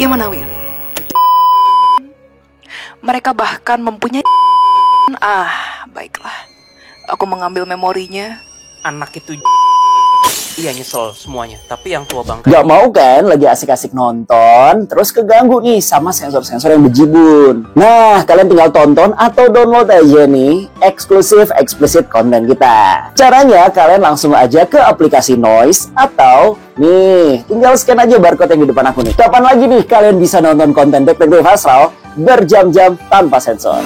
Bagaimana Willy? Mereka bahkan mempunyai baiklah. Aku mengambil memorinya. Anak itu iya nyesel semuanya. Tapi yang tua bangka Gak mau kan lagi asik-asik nonton, terus keganggu nih sama sensor-sensor yang bejibun. Nah, kalian tinggal tonton atau download aja nih eksklusif explicit konten kita. Caranya kalian langsung aja ke aplikasi Noise atau nih, tinggal scan aja barcode yang di depan aku nih. Kapan lagi nih kalian bisa nonton konten Detektif Astral berjam-jam tanpa sensor?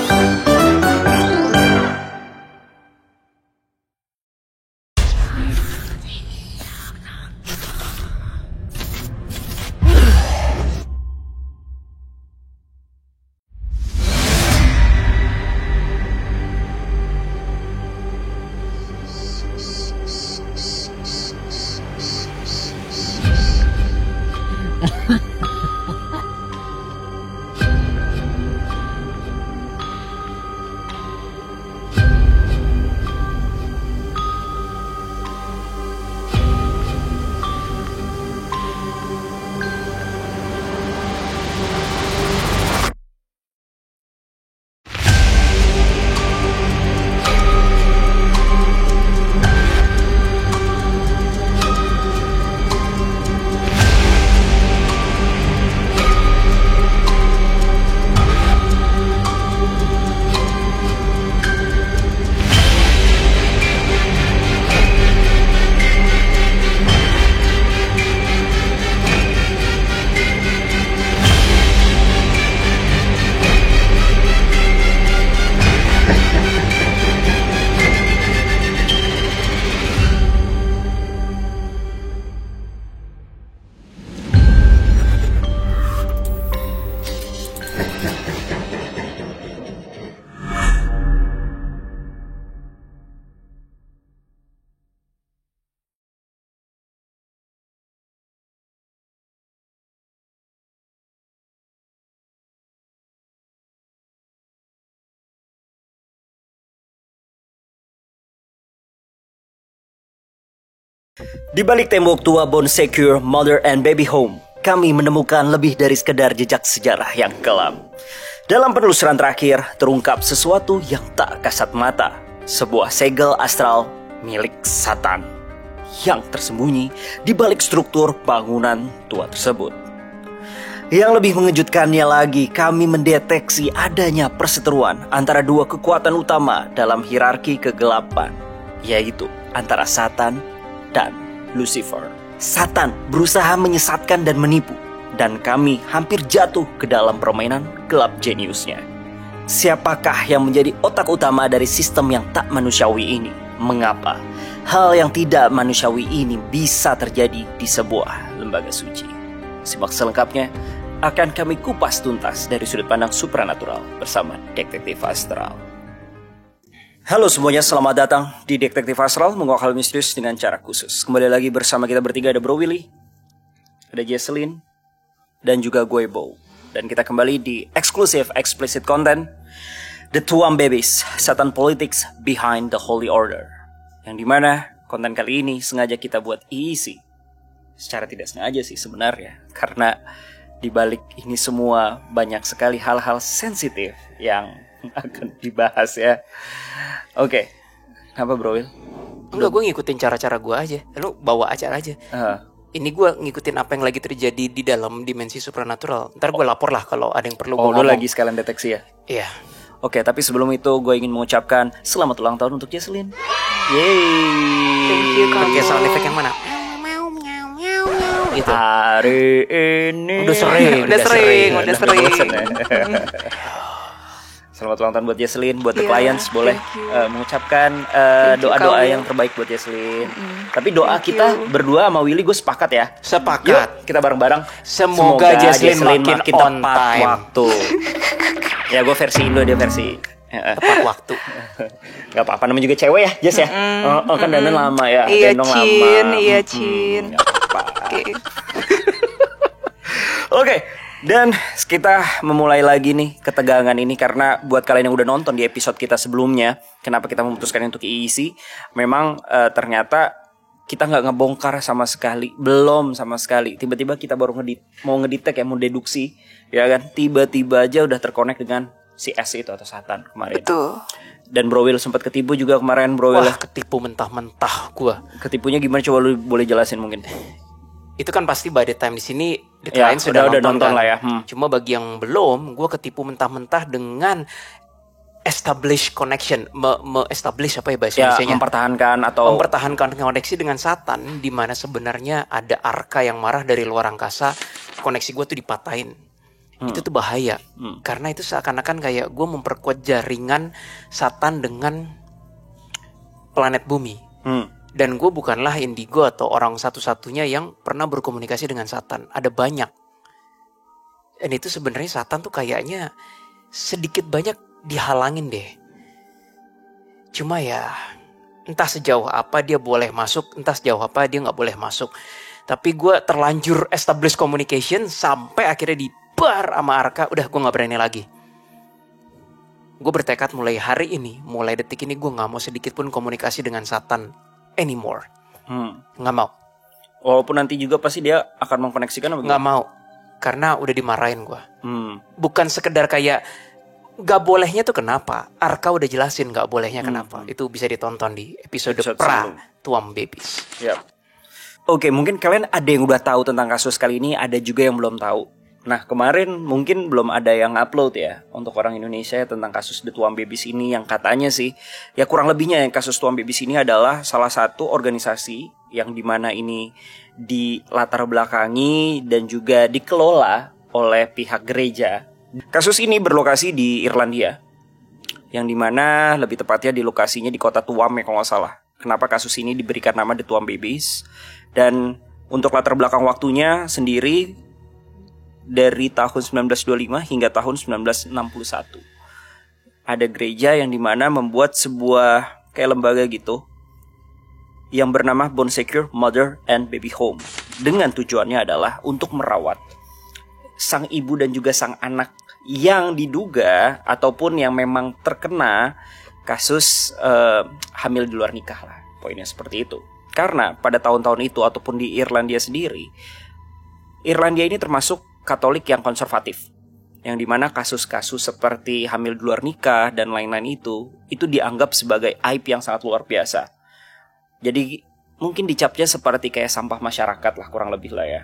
Di balik tembok tua Bond Secure Mother and Baby Home, kami menemukan lebih dari sekedar jejak sejarah yang kelam. Dalam penelusuran terakhir, terungkap sesuatu yang tak kasat mata. Sebuah segel astral milik Satan yang tersembunyi di balik struktur bangunan tua tersebut. Yang lebih mengejutkannya lagi, kami mendeteksi adanya perseteruan antara dua kekuatan utama dalam hierarki kegelapan, yaitu antara Satan dan Lucifer. Satan berusaha menyesatkan dan menipu, dan kami hampir jatuh ke dalam permainan gelap jeniusnya. Siapakah yang menjadi otak utama dari sistem yang tak manusiawi ini? Mengapa hal yang tidak manusiawi ini bisa terjadi di sebuah lembaga suci? Simak selengkapnya, akan kami kupas tuntas dari sudut pandang supranatural bersama Detektif Astral. Halo semuanya, selamat datang di Detektif Astral, menguak hal misterius dengan cara khusus. Kembali lagi bersama kita bertiga, ada Bro Willy, ada Jesselyn, dan juga gue Bo. Dan kita kembali di eksklusif explicit content The Tuam Babies, Satan Politics Behind the Holy Order. Yang dimana konten kali ini sengaja kita buat easy. Secara tidak sengaja sih sebenarnya, karena di balik ini semua banyak sekali hal-hal sensitif yang akan dibahas ya. Oke. Kenapa Bro Will? Enggak, gue ngikutin cara-cara gue aja. Lu bawa acara aja. Ini gue ngikutin apa yang lagi terjadi di dalam dimensi supranatural. Ntar gue lapor lah kalau ada yang perlu gue ngomong. Lu lagi sekalian deteksi ya? Iya. Oke, tapi sebelum itu gue ingin mengucapkan selamat ulang tahun untuk Jesselyn. Yeay. Thank you kamu. Pakai sound effect yang mana? Gitu. Hari ini Udah sering. Selamat ulang tahun buat Jesselyn, buat the clients boleh mengucapkan doa-doa yang terbaik buat Jesselyn. Tapi doa kita berdua sama Willy gue sepakat ya. Sepakat. Yuk, kita bareng-bareng. Semoga Jesselyn makin on tepat time. waktu. Ya gue versi Indo, dia versi tepat waktu. Gak apa-apa, namanya juga cewek ya, Jess ya. Kan dandan lama ya. Iya gendong Cin, lama. iya Cin. Oke. Dan kita memulai lagi nih ketegangan ini karena buat kalian yang udah nonton di episode kita sebelumnya, kenapa kita memutuskan untuk isi, memang ternyata kita nggak ngebongkar sama sekali, belum sama sekali. Tiba-tiba kita baru mau ngedetect ya, mau deduksi, ya kan? Tiba-tiba aja udah terkonek dengan si S itu atau Satan kemarin. Betul. Dan Bro Will sempat ketipu juga kemarin, Bro Will. Wah, ketipu mentah-mentah gua. Ketipunya gimana, coba lu boleh jelasin mungkin? Itu kan pasti by the time di sini the Ya, client sudah nonton kan? lah ya. Cuma bagi yang belum, gua ketipu mentah-mentah dengan establish connection, establish apa ya bahasa Indonesianya? Mempertahankan koneksi dengan Satan, di mana sebenarnya ada arka yang marah dari luar angkasa, koneksi gue tuh dipatahin. Itu tuh bahaya, karena itu seakan-akan kayak gue memperkuat jaringan Satan dengan planet bumi. Dan gue bukanlah indigo atau orang satu-satunya yang pernah berkomunikasi dengan Satan. Ada banyak. Dan itu sebenarnya Satan tuh kayaknya sedikit banyak dihalangin deh. Cuma ya entah sejauh apa dia boleh masuk, entah sejauh apa dia gak boleh masuk. Tapi gue terlanjur establish communication sampai akhirnya dibar sama Arka. Udah, gue gak berani lagi. Gue bertekad mulai hari ini, mulai detik ini gue gak mau sedikit pun komunikasi dengan Satan anymore. Gak mau. Walaupun nanti juga pasti dia akan mengkoneksikan. Gak mau. Karena udah dimarahin gue. Bukan sekedar kayak gak bolehnya tuh kenapa. Arka udah jelasin gak bolehnya kenapa. Itu bisa ditonton di episode pra Tuam Babies. Yep. Oke, mungkin kalian ada yang udah tahu tentang kasus kali ini, ada juga yang belum tahu. Nah, kemarin mungkin belum ada yang upload ya untuk orang Indonesia tentang kasus The Tuam Babies ini, yang katanya sih ya kurang lebihnya yang kasus Tuam Babies ini adalah salah satu organisasi yang dimana ini di latar belakangi dan juga dikelola oleh pihak gereja. Kasus ini berlokasi di Irlandia, yang dimana lebih tepatnya di lokasinya di kota Tuam ya kalau nggak salah. Kenapa kasus ini diberikan nama The Tuam Babies? Dan untuk latar belakang waktunya sendiri dari tahun 1925 hingga tahun 1961. Ada gereja yang dimana membuat sebuah kayak lembaga gitu yang bernama Bon Secure Mother and Baby Home, dengan tujuannya adalah untuk merawat sang ibu dan juga sang anak yang diduga ataupun yang memang terkena kasus hamil di luar nikah lah. Poinnya seperti itu. Karena pada tahun-tahun itu ataupun di Irlandia sendiri, Irlandia ini termasuk Katolik yang konservatif, yang dimana kasus-kasus seperti hamil di luar nikah dan lain-lain itu dianggap sebagai aib yang sangat luar biasa. Jadi mungkin dicapnya seperti kayak sampah masyarakat lah kurang lebih lah ya.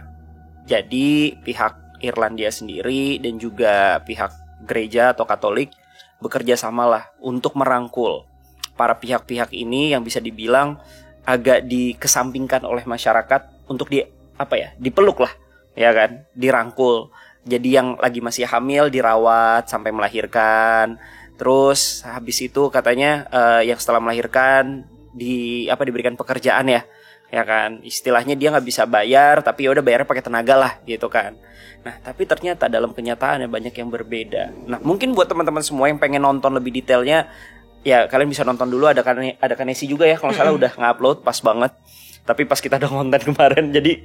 Jadi pihak Irlandia sendiri dan juga pihak gereja atau Katolik bekerja samalah untuk merangkul para pihak-pihak ini yang bisa dibilang agak dikesampingkan oleh masyarakat untuk dipeluk lah, ya kan, dirangkul. Jadi yang lagi masih hamil dirawat sampai melahirkan. Terus habis itu katanya yang setelah melahirkan diberikan pekerjaan ya kan, istilahnya dia nggak bisa bayar tapi ya udah bayarnya pakai tenaga lah gitu kan. Nah tapi ternyata dalam kenyataannya banyak yang berbeda. Nah mungkin buat teman-teman semua yang pengen nonton lebih detailnya, ya kalian bisa nonton dulu, ada Kanesi juga ya kalau salah udah ngupload pas banget. Tapi pas kita udah konten kemarin, jadi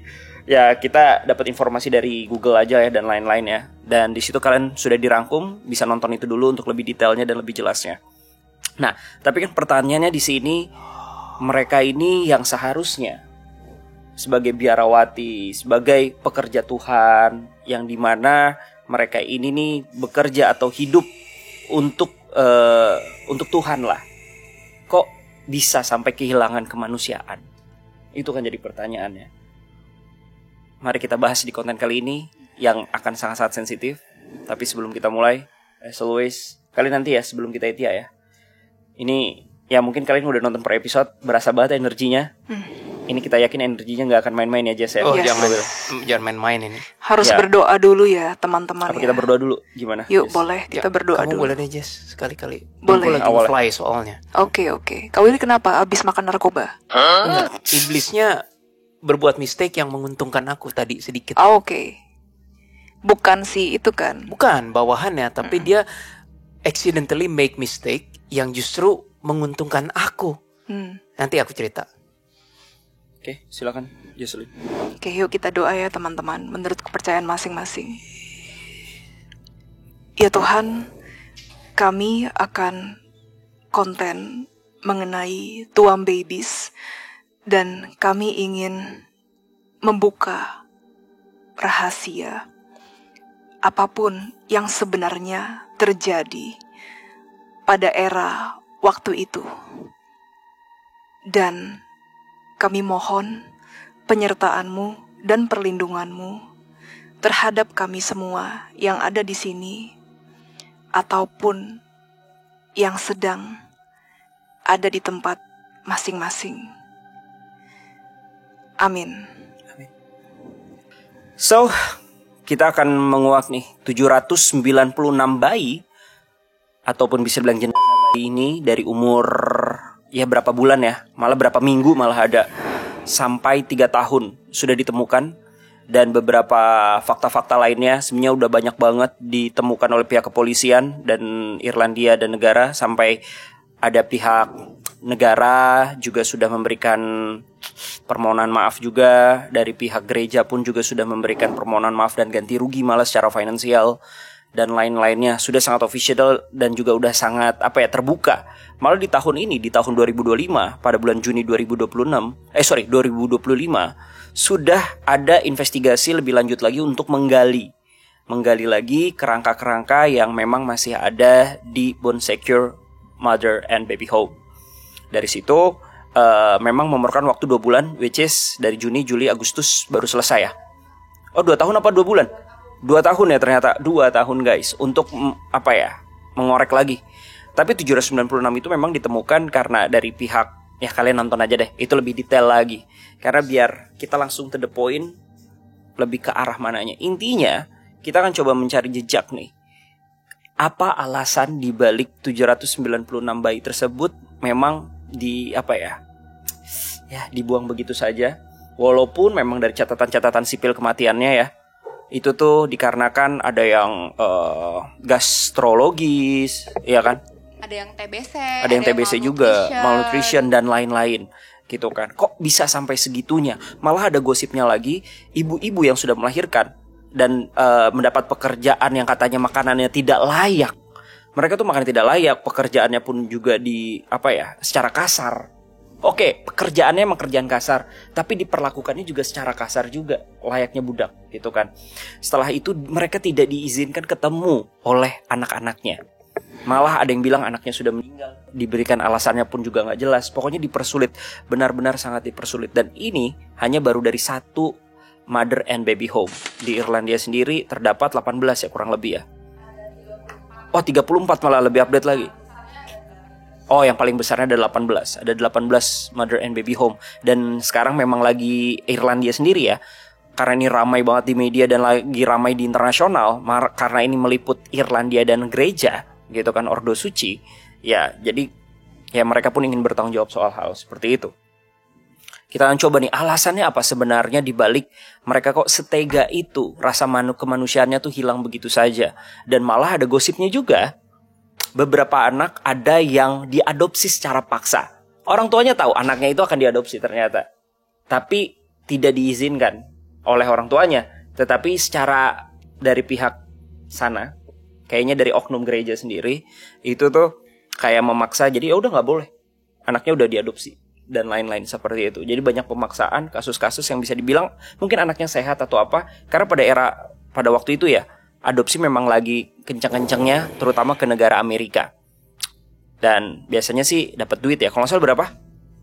ya kita dapat informasi dari Google aja ya dan lain-lain ya. Dan di situ kalian sudah dirangkum, bisa nonton itu dulu untuk lebih detailnya dan lebih jelasnya. Nah, tapi kan pertanyaannya di sini, mereka ini yang seharusnya sebagai biarawati, sebagai pekerja Tuhan, yang dimana mereka ini nih bekerja atau hidup untuk Tuhan lah, kok bisa sampai kehilangan kemanusiaan? Itu kan jadi pertanyaannya. Mari kita bahas di konten kali ini yang akan sangat-sangat sensitif. Tapi sebelum kita mulai, as always, kalian nanti ya sebelum kita itia ya, ini ya mungkin kalian udah nonton per episode, berasa banget energinya. Ini kita yakin energinya gak akan main-main ya Jess ya. Oh jangan main-main ini. Harus berdoa dulu ya teman-teman. Apa kita berdoa dulu? Gimana? Yuk Jess? boleh kita berdoa kamu dulu. Boleh deh Jess, sekali-kali. Boleh. Aku lagi fly soalnya. Oke. Kau ini kenapa abis makan narkoba? Enggak, iblisnya berbuat mistake yang menguntungkan aku tadi sedikit. Oke. Bukan si itu kan? Bukan bawahannya, tapi dia accidentally make mistake yang justru menguntungkan aku. Nanti aku cerita. Oke, silakan Jesslyn. Oke, yuk kita doa ya teman-teman, menurut kepercayaan masing-masing. Ya Tuhan, kami akan konten mengenai Tuam Babies Dan kami ingin membuka rahasia apapun yang sebenarnya terjadi pada era waktu itu. Dan kami mohon penyertaanmu dan perlindunganmu terhadap kami semua yang ada di sini ataupun yang sedang ada di tempat masing-masing. Amin. So, kita akan menguak nih 796 bayi ataupun bisa bilang jenazah bayi ini dari umur ya berapa bulan ya, malah berapa minggu malah ada, sampai 3 tahun sudah ditemukan. Dan beberapa fakta-fakta lainnya sebenarnya udah banyak banget ditemukan oleh pihak kepolisian dan Irlandia dan negara. Sampai ada pihak negara juga sudah memberikan permohonan maaf juga. Dari pihak gereja pun juga sudah memberikan permohonan maaf dan ganti rugi malah secara finansial. Dan lain-lainnya sudah sangat official dan juga udah sangat terbuka. Malah di tahun ini, di tahun 2025 pada bulan Juni 2025 sudah ada investigasi lebih lanjut lagi untuk menggali lagi kerangka-kerangka yang memang masih ada di Bone Secure Mother and Baby Home. Dari situ memang memerlukan waktu 2 bulan, which is dari Juni, Juli, Agustus baru selesai ya. Oh 2 tahun apa 2 bulan? 2 tahun ya ternyata, 2 tahun guys, untuk mengorek lagi. Tapi 796 itu memang ditemukan karena dari pihak, ya kalian nonton aja deh, itu lebih detail lagi. Karena biar kita langsung to the point, lebih ke arah mananya. Intinya, kita akan coba mencari jejak nih. Apa alasan dibalik 796 bayi tersebut memang dibuang begitu saja. Walaupun memang dari catatan-catatan sipil kematiannya ya, itu tuh dikarenakan ada yang gastrologis, ya kan? Ada yang TBC, ada yang TBC juga, malnutrition dan lain-lain, gitu kan. Kok bisa sampai segitunya? Malah ada gosipnya lagi, ibu-ibu yang sudah melahirkan dan mendapat pekerjaan yang katanya makanannya tidak layak. Mereka tuh makan tidak layak, pekerjaannya pun juga secara kasar. Oke, pekerjaannya emang kerjaan kasar, tapi diperlakukannya juga secara kasar juga, layaknya budak, gitu kan. Setelah itu mereka tidak diizinkan ketemu oleh anak-anaknya. Malah ada yang bilang anaknya sudah meninggal. Diberikan alasannya pun juga gak jelas. Pokoknya dipersulit, benar-benar sangat dipersulit. Dan ini hanya baru dari 1 Mother and Baby Home. Di Irlandia sendiri terdapat 18 ya kurang lebih ya. Oh 34 malah lebih update lagi. Oh yang paling besarnya ada 18. Ada 18 Mother and Baby Home. Dan sekarang memang lagi Irlandia sendiri ya, karena ini ramai banget di media dan lagi ramai di internasional, karena ini meliput Irlandia dan gereja, gitu kan, Ordo Suci. Ya, jadi ya mereka pun ingin bertanggung jawab soal hal seperti itu. Kita akan coba nih alasannya apa sebenarnya dibalik mereka kok setega itu, rasa kemanusiaannya tuh hilang begitu saja. Dan malah ada gosipnya juga, beberapa anak ada yang diadopsi secara paksa. Orang tuanya tahu anaknya itu akan diadopsi ternyata, tapi tidak diizinkan oleh orang tuanya, tetapi secara dari pihak sana, kayaknya dari oknum gereja sendiri, itu tuh kayak memaksa, jadi ya udah nggak boleh, anaknya udah diadopsi dan lain-lain seperti itu. Jadi banyak pemaksaan, kasus-kasus yang bisa dibilang mungkin anaknya sehat atau apa, karena pada waktu itu ya, adopsi memang lagi kencang-kencangnya, terutama ke negara Amerika. Dan biasanya sih dapat duit ya, kalau nggak salah berapa?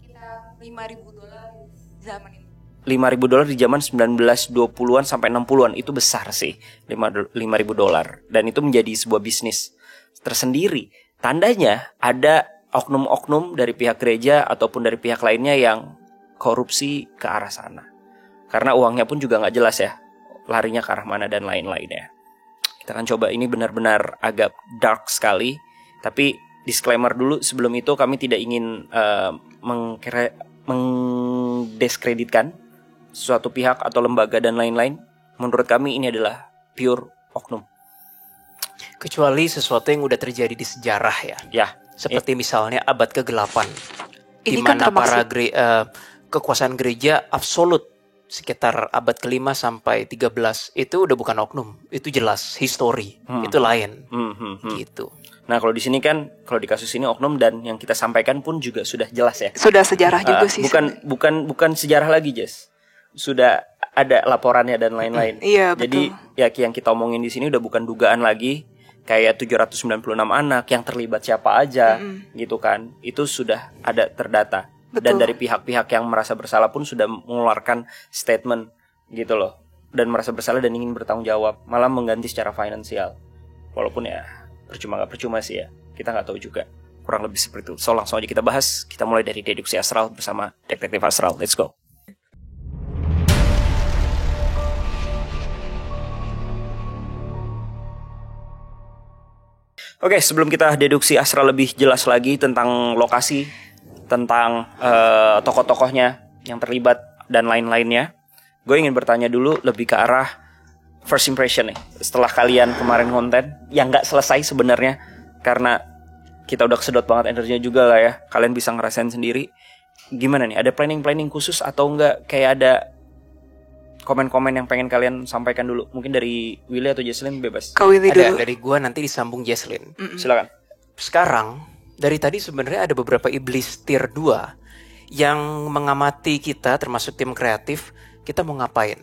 Kita $5.000 zaman ini. $5.000 di zaman 1920-an sampai 60-an itu besar sih, $5.000, dan itu menjadi sebuah bisnis tersendiri. Tandanya ada oknum-oknum dari pihak gereja ataupun dari pihak lainnya yang korupsi ke arah sana. Karena uangnya pun juga nggak jelas ya, larinya ke arah mana dan lain-lainnya. Kita akan coba, ini benar-benar agak dark sekali. Tapi disclaimer dulu sebelum itu, kami tidak ingin mengdiskreditkan suatu pihak atau lembaga dan lain-lain. Menurut kami ini adalah pure oknum. Kecuali sesuatu yang udah terjadi di sejarah ya. Ya. Seperti misalnya abad ke-8. Di Ini kan mana termasuk kekuasaan gereja absolut sekitar abad ke-5 sampai 13 itu udah bukan oknum, itu jelas history, itu lain, gitu. Nah kalau di sini kan, kalau di kasus ini oknum dan yang kita sampaikan pun juga sudah jelas ya. Sudah sejarah juga sih. Bukan sejarah lagi, Jess. Sudah ada laporannya dan lain-lain. Iya, betul. Jadi ya yang kita omongin di sini udah bukan dugaan lagi, kayak 796 anak yang terlibat siapa aja, gitu kan. Itu sudah ada terdata. Betul. Dan dari pihak-pihak yang merasa bersalah pun sudah mengeluarkan statement gitu loh. Dan merasa bersalah dan ingin bertanggung jawab, malah mengganti secara finansial. Walaupun ya percuma gak percuma sih ya, kita gak tahu juga. Kurang lebih seperti itu. So langsung aja kita bahas. Kita mulai dari deduksi astral bersama Detektif Astral. Let's go. Oke, sebelum kita deduksi astral lebih jelas lagi tentang lokasi, tentang tokoh-tokohnya yang terlibat dan lain-lainnya, gue ingin bertanya dulu lebih ke arah first impression nih. Setelah kalian kemarin konten yang gak selesai sebenarnya, karena kita udah kesedot banget energinya juga lah ya, kalian bisa ngerasain sendiri. Gimana nih, ada planning khusus atau enggak? Kayak ada komen-komen yang pengen kalian sampaikan dulu? Mungkin dari Willy atau Jesslyn, bebas. Kak Willy dulu. Dari gue nanti disambung Jesslyn. Silakan. Sekarang dari tadi sebenarnya ada beberapa iblis tier 2 yang mengamati kita, termasuk tim kreatif, kita mau ngapain.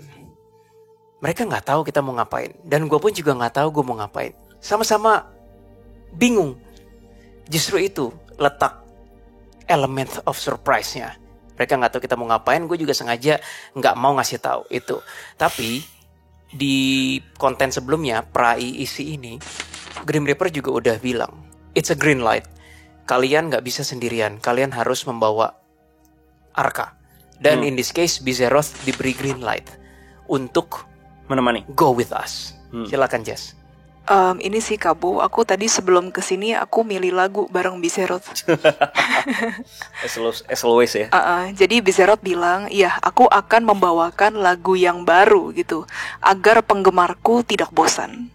Mereka gak tahu kita mau ngapain, dan gue pun juga gak tahu gue mau ngapain. Sama-sama bingung. Justru itu letak element of surprise-nya. Mereka gak tahu kita mau ngapain, gue juga sengaja gak mau ngasih tahu itu. Tapi di konten sebelumnya, isi ini, Grim Reaper juga udah bilang, it's a green light. Kalian gak bisa sendirian, kalian harus membawa Arka. Dan in this case, Bizeroth diberi green light untuk menemani, go with us. Silakan Jess. Ini sih Kabu, aku tadi sebelum kesini aku milih lagu bareng Bizeroth. As always ya. Jadi Bizeroth bilang, iya aku akan membawakan lagu yang baru gitu, agar penggemarku tidak bosan.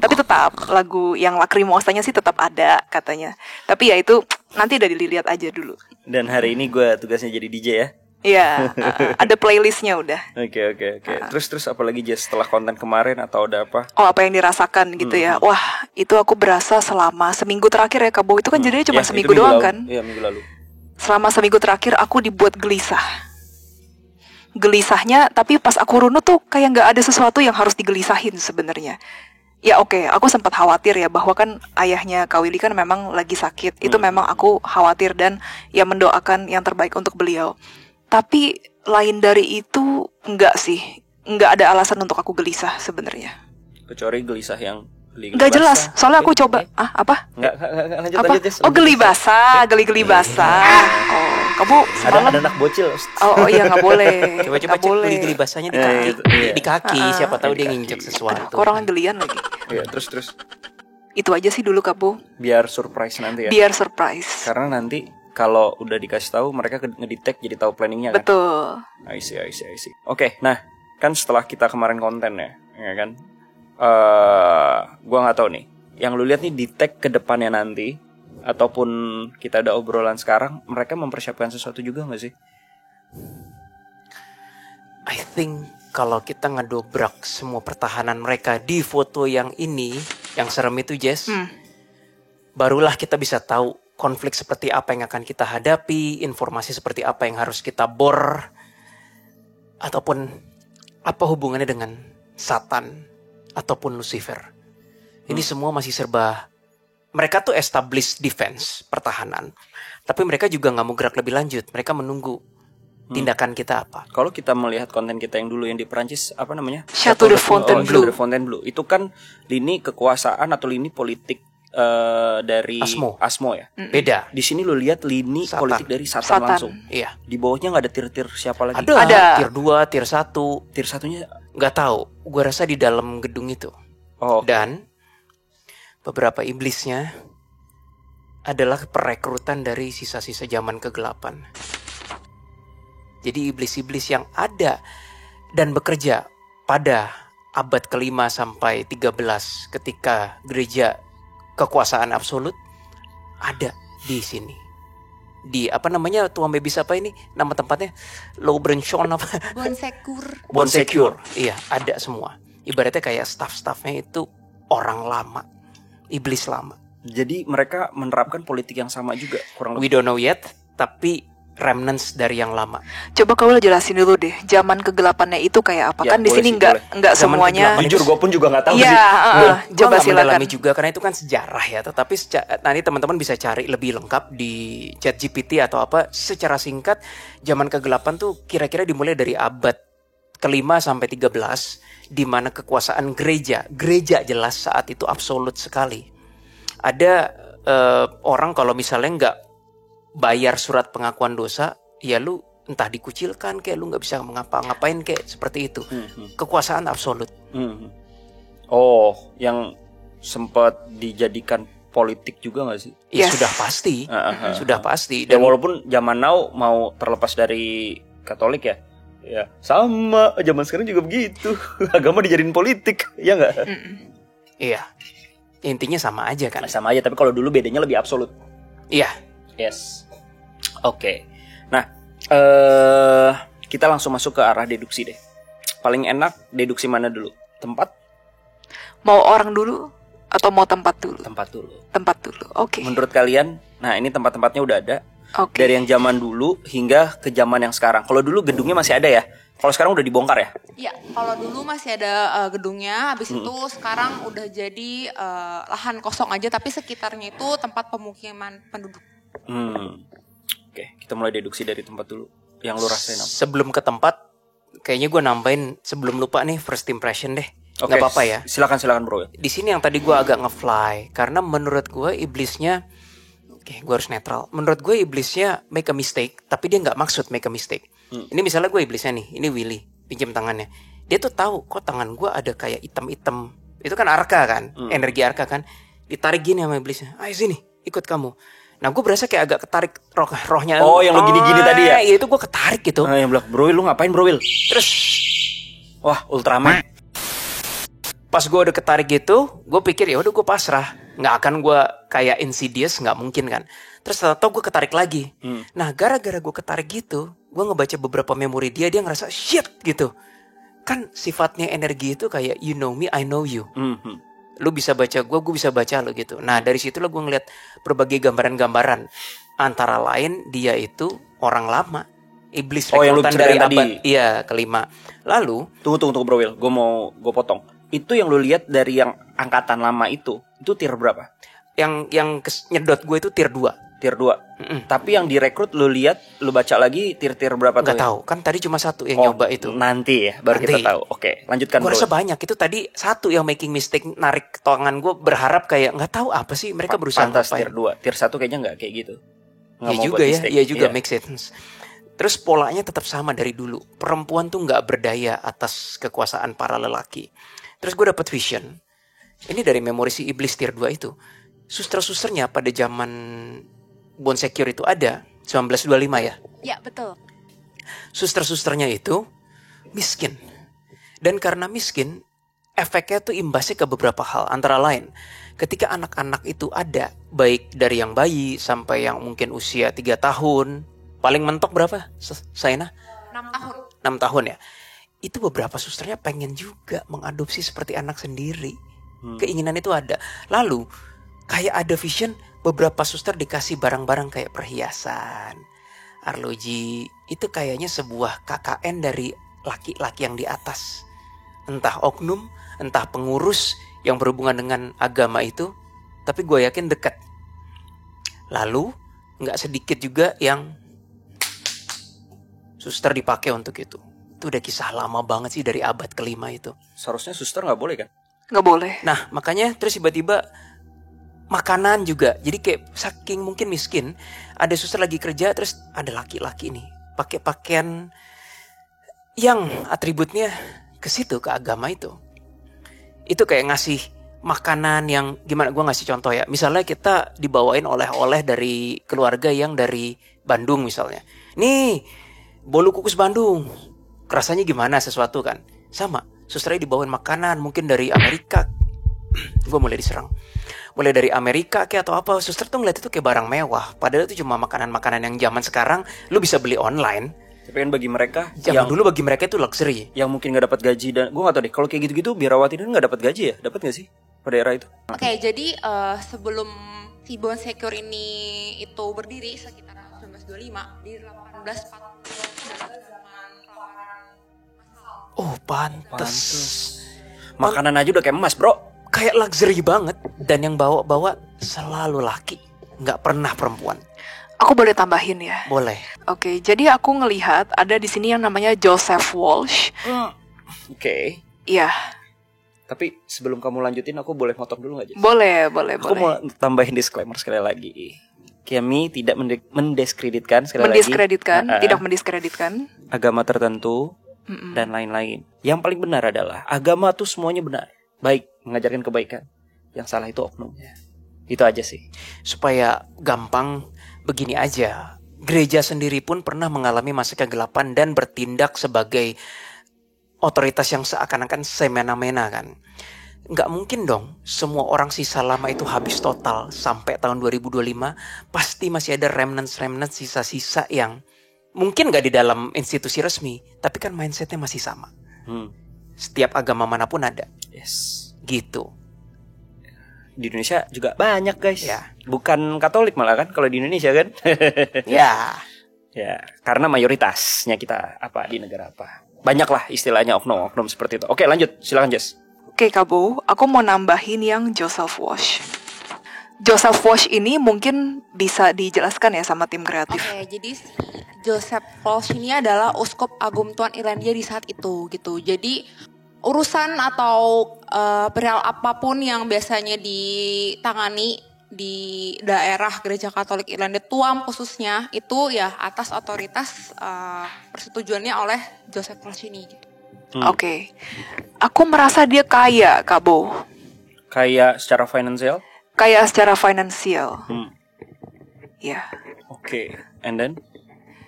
Tapi tetap lagu yang Lakrimosanya sih tetap ada katanya. Tapi ya itu nanti udah dilihat aja dulu. Dan hari ini gue tugasnya jadi DJ ya. Iya, ada playlistnya udah. Oke. Terus apa lagi Jess setelah konten kemarin atau ada apa? Oh, apa yang dirasakan gitu ya. Wah, itu aku berasa selama seminggu terakhir ya Kabo. Itu kan jadinya cuma seminggu doang kan. Iya, minggu lalu. Selama seminggu terakhir aku dibuat gelisah. Gelisahnya, tapi pas aku runut tuh kayak gak ada sesuatu yang harus digelisahin sebenarnya. Ya oke, aku sempat khawatir ya bahwa kan ayahnya Kak Willy kan memang lagi sakit. Itu memang aku khawatir dan ya mendoakan yang terbaik untuk beliau. Tapi lain dari itu enggak sih, enggak ada alasan untuk aku gelisah sebenarnya. Kecuali gelisah yang enggak jelas, soalnya aku coba apa? Enggak lanjut apa? Jess. Oh geli basah. Oh kamu semalam ada anak bocil. Oh iya nggak boleh. Coba cek geli basahnya di kaki, di kaki. Siapa tahu dia nginjek sesuatu. Orang gelian lagi. Iya terus. Itu aja sih dulu Kabu. Biar surprise nanti ya. Biar surprise. Karena nanti kalau udah dikasih tahu mereka ngedetect jadi tahu planningnya kan. Betul. I see. Oke, nah kan setelah kita kemarin konten ya kan. Gua nggak tahu nih. Yang lu lihat nih detect ke depannya nanti ataupun kita ada obrolan sekarang, mereka mempersiapkan sesuatu juga nggak sih? I think kalau kita ngedobrak semua pertahanan mereka di foto yang ini, yang serem itu Jess, barulah kita bisa tahu konflik seperti apa yang akan kita hadapi, informasi seperti apa yang harus kita bor, ataupun apa hubungannya dengan Satan ataupun Lucifer. Ini semua masih serba, mereka tuh establish defense, pertahanan. Tapi mereka juga gak mau gerak lebih lanjut, mereka menunggu tindakan kita apa. Kalau kita melihat konten kita yang dulu yang di Perancis, apa namanya? Chateau de Fontainebleau. Chateau de Fontainebleau. Itu kan lini kekuasaan atau lini politik dari Asmo ya. Beda. Di sini lu lihat lini Satan. Politik dari Satan langsung. Iya. Di bawahnya nggak ada tir-tir siapa lagi? Ada. Tier 2, tier 1. Tier 1-nya nggak tahu. Gua rasa di dalam gedung itu. Oh. Dan beberapa iblisnya adalah perekrutan dari sisa-sisa zaman kegelapan. Jadi iblis-iblis yang ada dan bekerja pada abad ke-5 sampai 13 ketika gereja kekuasaan absolut ada di sini. di apa namanya Tuan Babies apa ini nama tempatnya Lobrenshon apa Bonsecours. Iya, ada semua. Ibaratnya kayak staff-staffnya itu orang lama, iblis lama. Jadi mereka menerapkan politik yang sama juga kurang lebih. We don't know yet, tapi remnants dari yang lama. Coba kau jelasin dulu deh, zaman kegelapannya itu kayak apa? Ya, kan di sini nggak semuanya. Jujur gue pun juga nggak tahu sih. Coba silakan. Juga karena itu kan sejarah ya. Tetapi nanti teman-teman bisa cari lebih lengkap di ChatGPT atau apa. Secara singkat, zaman kegelapan tuh kira-kira dimulai dari abad ke-5 sampai 13, di mana kekuasaan gereja jelas saat itu absolut sekali. Ada orang kalau misalnya nggak bayar surat pengakuan dosa, ya lu entah dikucilkan kayak lu nggak bisa ngapa-ngapain kayak seperti itu. Kekuasaan absolut. Oh, yang sempat dijadikan politik juga nggak sih? Ya sudah pasti, sudah pasti. Dan walaupun zaman now mau terlepas dari Katolik ya sama zaman sekarang juga begitu. Agama dijadiin politik, ya nggak? Iya, intinya sama aja kan? Sama aja, tapi kalau dulu bedanya lebih absolut. Iya. Yes. Oke. Nah, kita langsung masuk ke arah deduksi deh. Paling enak deduksi mana dulu? Tempat? Mau orang dulu atau mau tempat dulu? Tempat dulu. Tempat dulu. Oke. Menurut kalian, nah ini tempat-tempatnya udah ada. Okay. Dari yang zaman dulu hingga ke zaman yang sekarang. Kalau dulu gedungnya masih ada ya? Kalau sekarang udah dibongkar ya? Iya, kalau dulu masih ada gedungnya, habis itu sekarang udah jadi lahan kosong aja, tapi sekitarnya itu tempat pemukiman penduduk. Oke, kita mulai deduksi dari tempat dulu. Yang lu rasain apa? Sebelum ke tempat, kayaknya gue nambahin sebelum lupa nih first impression deh. Oke, nggak apa-apa ya. Silakan bro. Di sini yang tadi gue agak nge-fly karena menurut gue iblisnya, gue harus netral. Menurut gue iblisnya make a mistake, tapi dia nggak maksud make a mistake. Ini misalnya gue iblisnya nih, ini Willy pinjam tangannya. Dia tuh tahu kok tangan gue ada kayak item-item. Itu kan arka kan, energi arka kan. Ditarik gini sama iblisnya. Ayo sini, ikut kamu. Nah gue berasa kayak agak ketarik rohnya. Oh yang lo gini-gini tadi ya? Iya itu gue ketarik gitu. Nah yang bilang, bro Will, lu ngapain bro Will? Terus, wah Ultraman. Pas gue udah ketarik gitu, gue pikir ya udah gue pasrah. Nggak akan gue kayak Insidious, nggak mungkin kan. Terus ternyata gue ketarik lagi. Nah gara-gara gue ketarik gitu, gue ngebaca beberapa memori dia ngerasa shit gitu. Kan sifatnya energi itu kayak you know me, I know you. Lu bisa baca gue bisa baca lo gitu. Nah dari situlah gue ngeliat berbagai gambaran-gambaran. Antara lain dia itu orang lama, iblis rekrutan dari abad ke-5. Lalu tunggu bro Will, gue potong. Itu yang lu lihat dari yang angkatan lama itu tier berapa? Yang nyedot gue itu tier 2. Tier 2. Tapi yang direkrut lu lihat, lu baca lagi tier berapa tuh? Nggak tahu, kan tadi cuma satu yang nyoba itu. Nanti ya, baru kita tahu. Oke, lanjutkan. Gue rasa banyak, itu tadi satu yang making mistake, narik tangan gue berharap kayak nggak tahu apa sih mereka berusaha ngapain. Tier 2, tier 1 kayaknya nggak kayak gitu. Iya juga make sense. Terus polanya tetap sama dari dulu. Perempuan tuh nggak berdaya atas kekuasaan para lelaki. Terus gue dapet vision. Ini dari memori si iblis tier 2 itu. Suster-susternya pada zaman Bonsecours itu ada 1925 ya? Ya betul. Suster-susternya itu miskin. Dan karena miskin, efeknya tuh imbasnya ke beberapa hal. Antara lain, ketika anak-anak itu ada, baik dari yang bayi sampai yang mungkin usia 3 tahun. Paling mentok berapa, Saina? 6 tahun. 6 tahun ya? Itu beberapa susternya pengen juga mengadopsi seperti anak sendiri. Keinginan itu ada. Lalu, kayak ada vision, beberapa suster dikasih barang-barang kayak perhiasan, arloji. Itu kayaknya sebuah KKN dari laki-laki yang di atas. Entah oknum, entah pengurus yang berhubungan dengan agama itu. Tapi gue yakin dekat. Lalu, gak sedikit juga yang suster dipakai untuk itu. Itu udah kisah lama banget sih dari abad ke-5 itu. Seharusnya suster gak boleh kan? Gak boleh. Nah makanya terus tiba-tiba makanan juga. Jadi kayak saking mungkin miskin, ada suster lagi kerja terus ada laki-laki nih pakai pakaian yang atributnya ke situ, ke agama itu. Itu kayak ngasih makanan yang gimana, gue ngasih contoh ya. Misalnya kita dibawain oleh-oleh dari keluarga yang dari Bandung misalnya. Nih, bolu kukus Bandung. Rasanya gimana sesuatu kan? Sama, susternya dibawain makanan mungkin dari Amerika. Gue mulai diserang. mulai dari Amerika kayak atau apa, suster tuh ngeliat itu kayak barang mewah. Padahal itu cuma makanan-makanan yang zaman sekarang lu bisa beli online. Tapi kan bagi mereka yang dulu bagi mereka itu luxury. Yang mungkin nggak dapat gaji, dan gue nggak tahu deh kalau kayak gitu-gitu biarawati itu nggak dapat gaji ya, dapat nggak sih pada era itu? Oke, jadi sebelum si Bonsecure ini itu berdiri sekitar 1925 di 1840 zaman kelaparan massal. Oh pantes. Makanan aja udah kayak emas bro. Kayak luxury banget. Dan yang bawa-bawa selalu laki, nggak pernah perempuan. Aku boleh tambahin ya? Boleh. Oke, jadi aku ngelihat ada di sini yang namanya Joseph Walsh. Oke. Iya. Tapi sebelum kamu lanjutin, aku boleh motong dulu nggak, Jess? Boleh. Aku mau tambahin disclaimer sekali lagi. Kami tidak mendiskreditkan tidak mendiskreditkan agama tertentu dan lain-lain. Yang paling benar adalah agama tuh semuanya benar, baik, mengajarkan kebaikan. Yang salah itu oknumnya. Itu aja sih. Supaya gampang, begini aja. Gereja sendiri pun pernah mengalami masa kegelapan dan bertindak sebagai otoritas yang seakan-akan semena-mena kan. Nggak mungkin dong semua orang sisa lama itu habis total sampai tahun 2025. Pasti masih ada remnants sisa-sisa yang mungkin nggak di dalam institusi resmi, tapi kan mindsetnya masih sama. Setiap agama manapun ada. Yes. Gitu. Di Indonesia juga banyak guys. Ya. Bukan Katolik malah kan kalau di Indonesia kan. Ya. Ya, karena mayoritasnya kita di negara apa. Banyaklah istilahnya oknum seperti itu. Oke, lanjut. Silakan Jess. Oke Kabo, aku mau nambahin yang Joseph Walsh. Joseph Walsh ini mungkin bisa dijelaskan ya sama tim kreatif. Oke, jadi si Joseph Walsh ini adalah Uskup Agung Tuan Irlandia di saat itu gitu. Jadi urusan atau perihal apapun yang biasanya ditangani di daerah Gereja Katolik Irlandia Tuam khususnya itu ya atas otoritas persetujuannya oleh Joseph Walsh ini gitu. Oke. Aku merasa dia kaya, Kabo. Kaya secara finansial? Kaya secara finansial. Ya. Oke. And then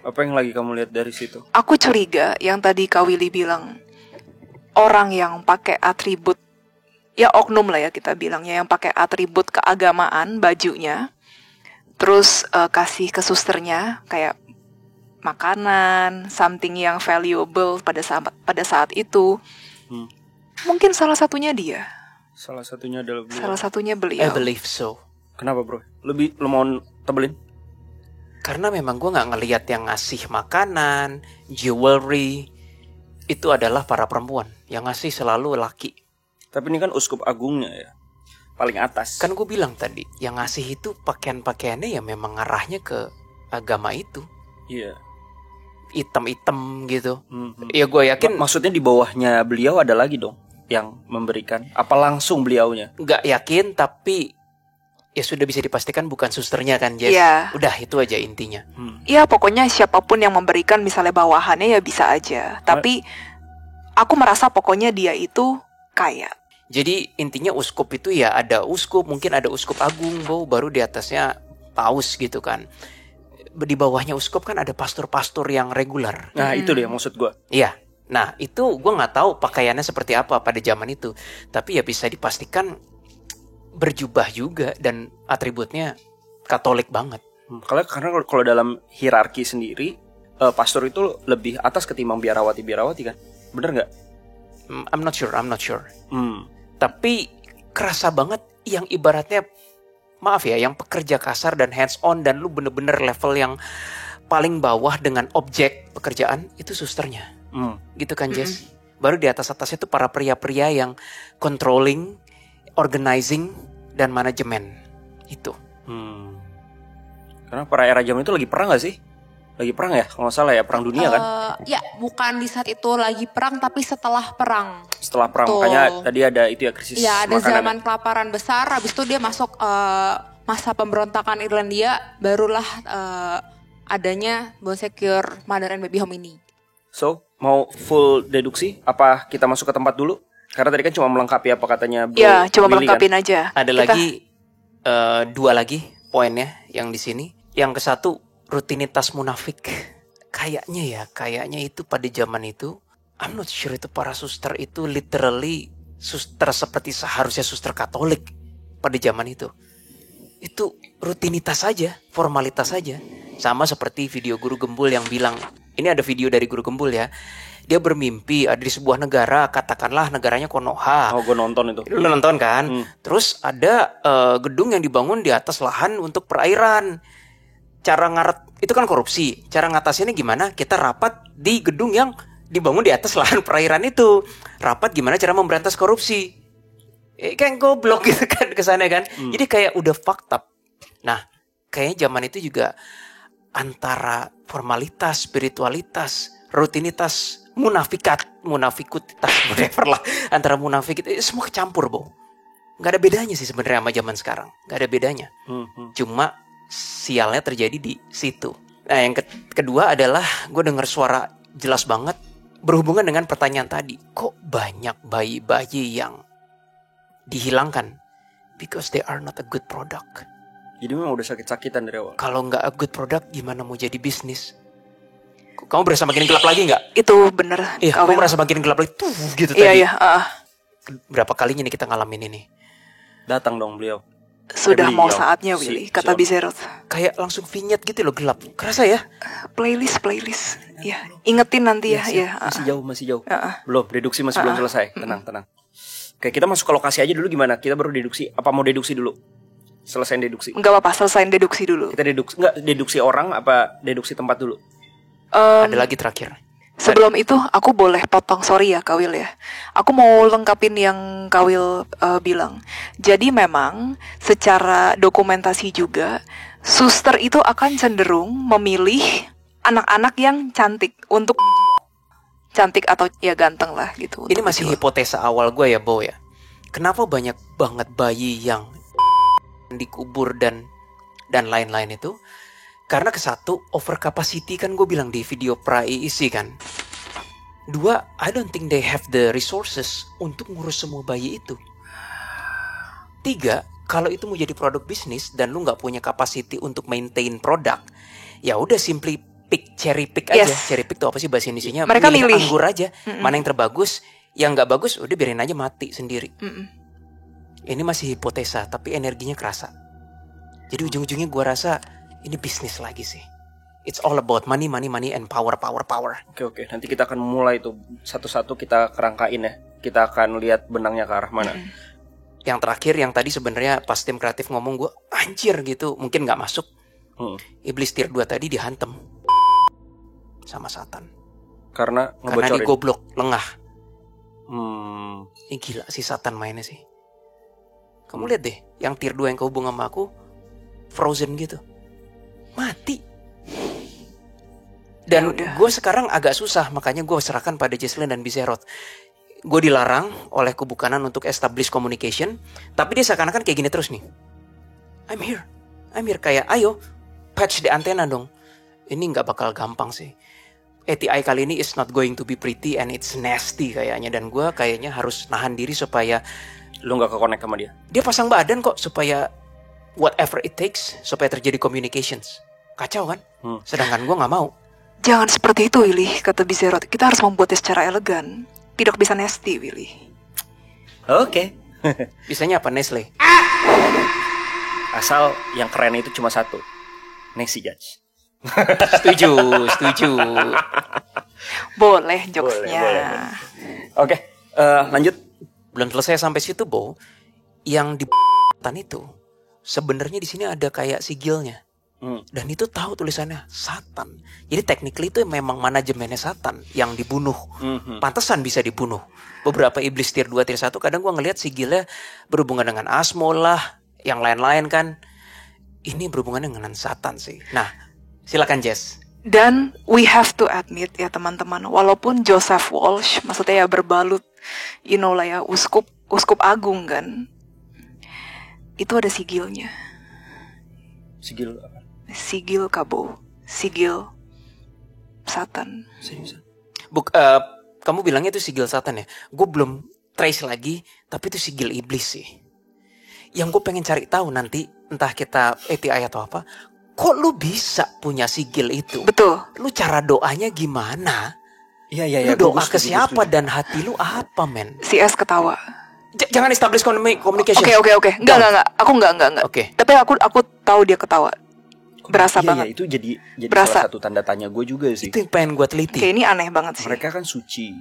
apa yang lagi kamu lihat dari situ? Aku curiga yang tadi Kak Willy bilang, orang yang pakai atribut, ya oknum lah ya kita bilangnya, yang pakai atribut keagamaan bajunya, terus kasih ke susternya kayak makanan, something yang valuable pada saat itu. Mungkin salah satunya dia. Salah satunya adalah beliau. Salah satunya I beliau. believe so. Kenapa bro? Lo mau tebelin? Karena memang gue gak ngelihat yang ngasih makanan, jewelry, itu adalah para perempuan. Yang ngasih selalu laki. Tapi ini kan uskup agungnya ya, paling atas. Kan gue bilang tadi, yang ngasih itu pakaian-pakaiannya ya memang ngarahnya ke agama itu. Iya. Hitam-hitam gitu. Ya gue yakin. Maksudnya di bawahnya beliau ada lagi dong yang memberikan. Apa langsung beliaunya? Gak yakin, tapi ya sudah bisa dipastikan bukan susternya kan, Jess. Iya. Udah itu aja intinya. Ya pokoknya siapapun yang memberikan, misalnya bawahannya ya bisa aja. Tapi aku merasa pokoknya dia itu kaya. Jadi intinya uskup itu ya ada uskup, mungkin ada uskup agung, baru di atasnya paus gitu kan. Di bawahnya uskup kan ada pastor-pastor yang reguler. Nah itu dia maksud gue. Iya. Nah itu gue nggak tahu pakaiannya seperti apa pada zaman itu. Tapi ya bisa dipastikan berjubah juga dan atributnya Katolik banget. Karena kalau dalam hierarki sendiri, pastor itu lebih atas ketimbang biarawati kan? Bener nggak? I'm not sure. Tapi kerasa banget yang ibaratnya, maaf ya, yang pekerja kasar dan hands on dan lu bener-bener level yang paling bawah dengan objek pekerjaan itu susternya. Gitu kan Jess? Baru di atas-atasnya tuh para pria-pria yang controlling, organizing, dan manajemen. Itu. Karena para era zaman itu lagi perang gak sih? Lagi perang ya? Kalau nggak salah ya, perang dunia kan? Ya, bukan di saat itu lagi perang, tapi setelah perang. Setelah perang, makanya tadi ada itu ya krisis ya, ada makanan. zaman kelaparan besar, habis itu dia masuk masa pemberontakan Irlandia, barulah adanya Bonsecure Mother and Baby Home ini. So, mau full deduksi? Apa kita masuk ke tempat dulu? Karena tadi kan cuma melengkapi apa katanya Bro Ya, cuma Willy melengkapin kan? aja. Ada lagi 2 lagi poinnya yang di sini. Yang ke satu, rutinitas munafik. Kayaknya itu pada zaman itu, I'm not sure itu para suster itu literally suster seperti seharusnya suster Katolik. pada zaman itu rutinitas saja, formalitas saja. Sama seperti video Guru Gembul yang bilang, ini ada video dari Guru Gembul ya. Dia bermimpi ada di sebuah negara, katakanlah negaranya Konoha. Oh, gue nonton itu. Lu nonton kan? Terus ada gedung yang dibangun di atas lahan untuk perairan. Cara itu kan korupsi. Cara ngatasinnya gimana? Kita rapat di gedung yang dibangun di atas lahan perairan itu. Rapat gimana cara memberantas korupsi. Kayak goblok gitu kan kesana kan. Jadi kayak udah fucked up. Nah, kayaknya zaman itu juga antara formalitas, spiritualitas, rutinitas, munafikutitas, whatever lah. Antara munafik itu semua kecampur, Bo. Gak ada bedanya sih sebenarnya sama zaman sekarang. Gak ada bedanya. Cuma sialnya terjadi di situ. Nah, yang kedua adalah gue dengar suara jelas banget berhubungan dengan pertanyaan tadi. Kok banyak bayi-bayi yang dihilangkan? Because they are not a good product. Jadi memang udah sakit-sakitan dari awal. Kalau nggak a good product, gimana mau jadi bisnis? Kamu berasa makin gelap lagi nggak? Itu bener. Iya, kamu merasa makin gelap lagi tuh gitu iya, tadi. Iya, Berapa kalinya nih kita ngalamin ini? Datang dong beliau. Sudah mau saatnya Willy, kata Bizerot. Kayak langsung vignette gitu loh, gelap. Kerasa ya? Playlist. Ya, ingetin nanti ya. Masih jauh. Belum, deduksi masih belum selesai. Tenang. Oke, kita masuk ke lokasi aja dulu gimana? Kita baru deduksi. Apa mau deduksi dulu? Selesain deduksi. Enggak apa-apa, selesain deduksi dulu. Kita deduksi orang apa deduksi tempat dulu? Ada lagi terakhir. Sebelum itu aku boleh potong, sorry ya Kawil ya. Aku mau lengkapin yang Kawil bilang. Jadi memang secara dokumentasi juga suster itu akan cenderung memilih anak-anak yang cantik untuk cantik atau ya ganteng lah gitu. Ini masih hipotesa awal gue ya, Bo ya. Kenapa banyak banget bayi yang dikubur dan lain-lain itu? Karena kesatu, over capacity kan gue bilang di video pra-IIC kan. Dua, I don't think they have the resources untuk ngurus semua bayi itu. Tiga, kalau itu mau jadi produk bisnis dan lu nggak punya capacity untuk maintain produk, ya udah simply cherry pick aja. Yes. Cherry pick itu apa sih bahasa Indonesianya? Mereka milih anggur aja. Mana yang terbagus, yang nggak bagus udah biarin aja mati sendiri. Ini masih hipotesa, tapi energinya kerasa. Jadi ujung-ujungnya gue rasa ini bisnis lagi sih. It's all about money and power. Oke. Nanti kita akan mulai tuh satu-satu kita kerangkain ya. Kita akan lihat benangnya ke arah mana. Yang terakhir yang tadi sebenarnya pas tim kreatif ngomong gue anjir gitu, mungkin nggak masuk. Iblis tier 2 tadi dihantem sama Satan. Karena dia goblok, lengah. Ini gila sih Satan mainnya sih. Kamu lihat deh, yang tier 2 yang kehubungan sama aku frozen gitu. Mati. Dan gue sekarang agak susah, makanya gue serahkan pada Jesslyn dan Bizerot. Gue dilarang oleh kubu kanan untuk establish communication, tapi dia seakan-akan kayak gini terus nih. I'm here kayak ayo patch di antena dong. Ini nggak bakal gampang sih. ATI kali ini is not going to be pretty and it's nasty kayaknya. Dan gue kayaknya harus nahan diri supaya lu nggak ke-connect sama dia. Dia pasang badan kok supaya whatever it takes supaya terjadi communications. Kacau kan? Sedangkan gue nggak mau. Jangan seperti itu Willy, kata Bizerot. Kita harus membuatnya secara elegan. Tidak bisa nasty Willy. Oke. Bisanya apa Nestle? Asal yang keren itu cuma satu. Nancy Judge. Setuju. Boleh jokesnya. Oke, lanjut. Belum selesai sampai situ, Bo. Yang di itu sebenarnya di sini ada kayak sigilnya. Dan itu tahu tulisannya Satan. Jadi technically itu memang manajemennya Satan yang dibunuh. Pantesan bisa dibunuh. Beberapa iblis tier 2, tier 1 kadang gua ngelihat sigilnya berhubungan dengan Asmo lah, yang lain-lain kan. Ini berhubungan dengan Satan sih. Nah, silakan Jess. Dan we have to admit ya teman-teman, walaupun Joseph Walsh maksudnya ya berbalut lah ya uskup agung kan, itu ada sigilnya. Sigil apa? Sigil Kabo, sigil Satan. Kamu bilangnya itu sigil Satan ya? Gue belum trace lagi, tapi itu sigil iblis sih. Yang gue pengen cari tahu nanti, entah kita ATI atau apa, kok lu bisa punya sigil itu? Betul. Lu cara doanya gimana? Iya. Lu doa ke siapa dan hati lu apa, men? Si S ketawa. Jangan establish communication. Oke. Enggak. Aku enggak. Oke. Tapi aku tahu dia ketawa. Berasa banget. Iya, itu jadi Berasa. salah satu tanda tanya gue juga sih. Itu yang pengen gue teliti. Kayak ini aneh banget sih. Mereka kan suci.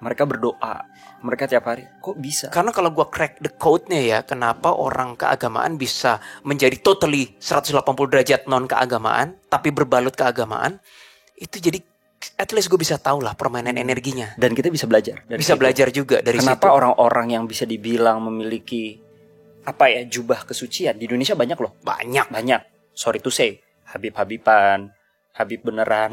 Mereka berdoa. Mereka tiap hari. Kok bisa? Karena kalau gue crack the code-nya ya, kenapa orang keagamaan bisa menjadi totally 180 derajat non keagamaan, tapi berbalut keagamaan, itu jadi at least gue bisa tahu lah permainan energinya. Dan kita bisa belajar. Bisa belajar juga dari situ. Kenapa orang-orang yang bisa dibilang memiliki jubah kesucian di Indonesia banyak loh. Banyak. Sorry to say, Habib-Habiban, Habib beneran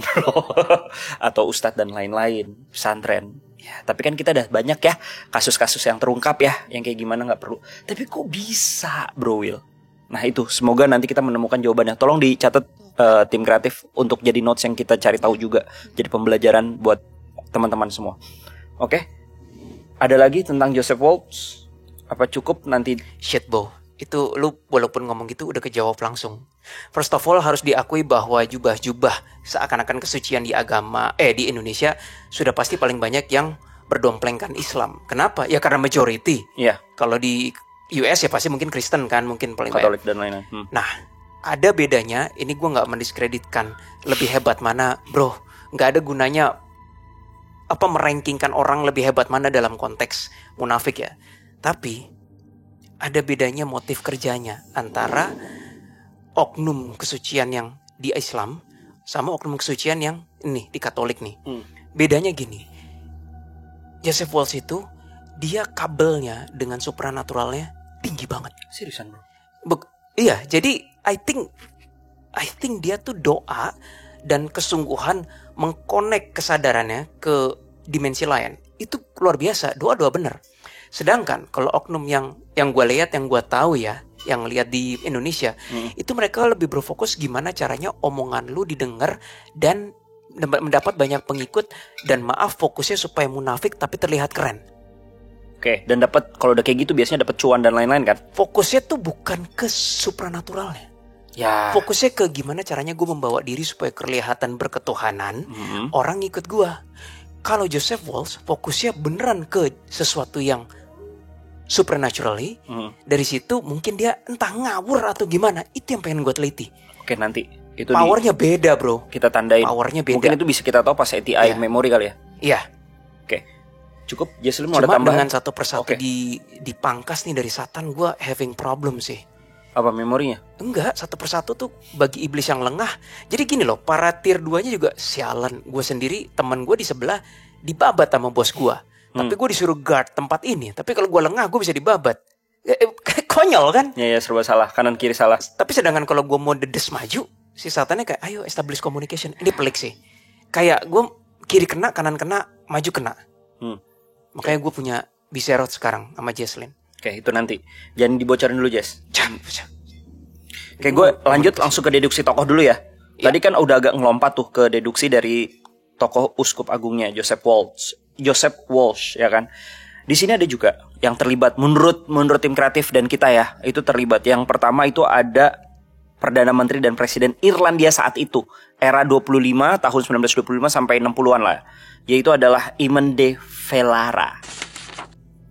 atau Ustadz dan lain-lain, pesantren. Ya, tapi kan kita udah banyak ya kasus-kasus yang terungkap ya, yang kayak gimana nggak perlu. Tapi kok bisa, Bro Will? Nah itu, semoga nanti kita menemukan jawabannya. Tolong dicatat tim kreatif untuk jadi notes yang kita cari tahu juga, jadi pembelajaran buat teman-teman semua. Oke, ada lagi tentang Joseph Waltz? Apa cukup nanti? Shit, Bo. Itu lu walaupun ngomong gitu udah kejawab langsung. First of all harus diakui bahwa jubah-jubah seakan-akan kesucian di di Indonesia sudah pasti paling banyak yang berdomplengkan Islam. Kenapa? Ya karena majority. Iya. Kalau di US ya pasti mungkin Kristen kan, mungkin paling Katolik banyak. dan lain-lain. Nah, ada bedanya. Ini gue nggak mendiskreditkan lebih hebat mana, bro. Nggak ada gunanya merankingkan orang lebih hebat mana dalam konteks munafik ya. Tapi ada bedanya motif kerjanya antara oknum kesucian yang di Islam sama oknum kesucian yang ini di Katolik nih. Bedanya gini. Joseph Waltz itu dia kabelnya dengan supranaturalnya tinggi banget. Seriusan, bro? Iya, jadi I think dia tuh doa dan kesungguhan mengkonek kesadarannya ke dimensi lain. Itu luar biasa, doa-doa bener. Sedangkan kalau oknum yang gue lihat, yang gue tahu ya, yang lihat di Indonesia, itu mereka lebih berfokus gimana caranya omongan lu didengar dan mendapat banyak pengikut, dan maaf fokusnya supaya munafik tapi terlihat keren. Oke, dan dapat, kalau udah kayak gitu biasanya dapat cuan dan lain-lain kan? Fokusnya tuh bukan ke supranaturalnya. Ya. Fokusnya ke gimana caranya gue membawa diri supaya kelihatan berketuhanan, orang ngikut gue. Kalau Joseph Waltz fokusnya beneran ke sesuatu yang supernaturally. Dari situ mungkin dia entah ngawur atau gimana. Itu yang pengen gue teliti. Oke, nanti itu powernya beda, bro. Kita tandain. Powernya beda. Mungkin itu bisa kita tahu pas ATI memori kali ya. Iya. Oke. Cukup. Jesslyn mau ada tambahan? tambahan? Dengan satu persatu dipangkas nih dari Satan, gue having problem sih. Apa memorinya? Enggak, satu persatu tuh bagi iblis yang lengah. Jadi gini loh, para tier 2-nya juga sialan. Gue sendiri, teman gue di sebelah dibabat sama bos gue. Tapi gue disuruh guard tempat ini. Tapi kalau gue lengah, gue bisa dibabat. Konyol kan? Ya serba salah, kanan kiri salah. Tapi sedangkan kalau gue mau dedes maju, si Satannya kayak, ayo establish communication. Ini pelik sih. Kayak gue kiri kena, kanan kena, maju kena. Makanya gue punya Biserot sekarang sama Jesslyn. Oke, itu nanti. Jangan dibocorin dulu, Jess. Oke, gue lanjut langsung ke deduksi tokoh dulu ya. Tadi kan udah agak ngelompat tuh ke deduksi dari tokoh uskup agungnya Joseph Waltz ya kan. Di sini ada juga yang terlibat menurut tim kreatif dan kita ya, itu terlibat. Yang pertama itu ada Perdana Menteri dan Presiden Irlandia saat itu, era 25 tahun 1925 sampai 60-an lah. Yaitu adalah Eamon de Valera.